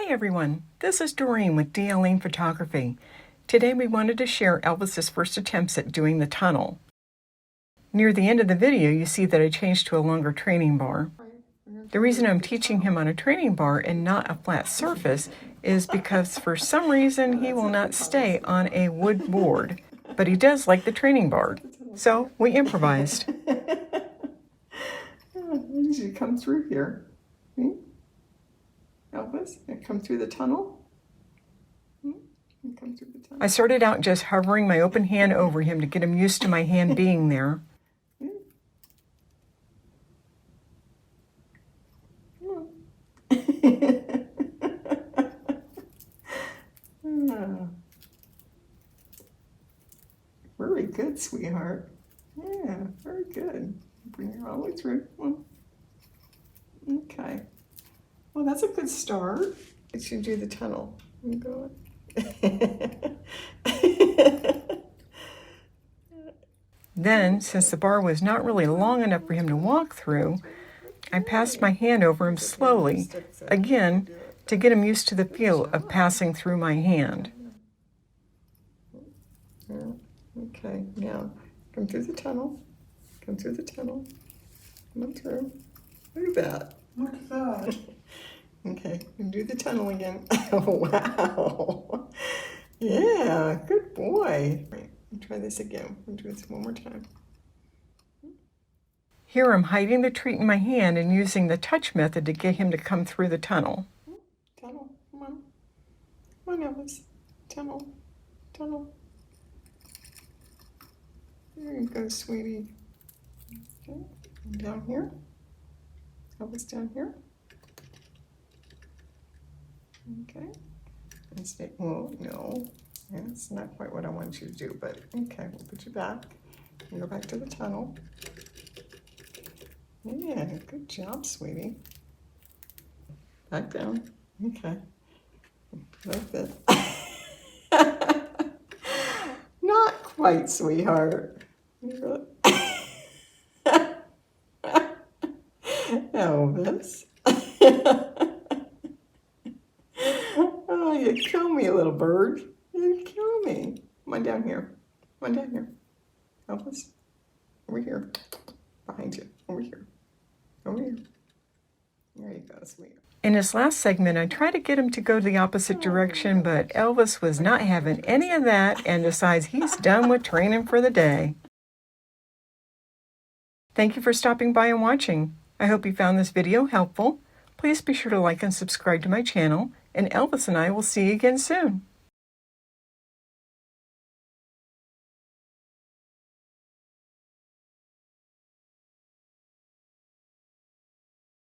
Hi everyone, this is Doreen with DLing Photography. Today we wanted to share Elvis's first attempts at doing the tunnel. Near the end of the video you see that I changed to a longer training bar. The reason I'm teaching him on a training bar and not a flat surface is because for some reason he will not stay on a wood board, but he does like the training bar, so we improvised. You should come through here. Elvis, and come through the tunnel. Come through the tunnel. I started out just hovering my open hand over him to get him used to my hand being there. Very good, sweetheart. Yeah, very good. Bring her all the way through. Okay. Well, that's a good start. It should do the tunnel. You go. Then, since the bar was not really long enough for him to walk through, I passed my hand over him slowly, again, to get him used to the feel of passing through my hand. Okay, now come through the tunnel. Come through the tunnel. Come on through. Look at that. Look at that. Okay, and do the tunnel again. Oh, wow. Yeah, good boy. Right, try this again. We'll do this one more time. Here I'm hiding the treat in my hand and using the touch method to get him to come through the tunnel. Tunnel, come on. Come on, Elvis. Tunnel, tunnel. There you go, sweetie. Okay, and down here. Elvis down here. Okay. And stay, well, no, that's not quite what I want you to do, but okay, we'll put you back. And go back to the tunnel. Yeah, good job, sweetie. Back down. Okay. Like that. Not quite, sweetheart. Elvis. Oh, you kill me, little bird. You kill me. Come on down here. Come on down here. Elvis. Over here. Behind you. Over here. Over here. There you go, sweetie. In his last segment, I tried to get him to go the opposite direction, but Elvis was not having any of that and decides he's done with training for the day. Thank you for stopping by and watching. I hope you found this video helpful. Please be sure to like and subscribe to my channel, and Elvis and I will see you again soon.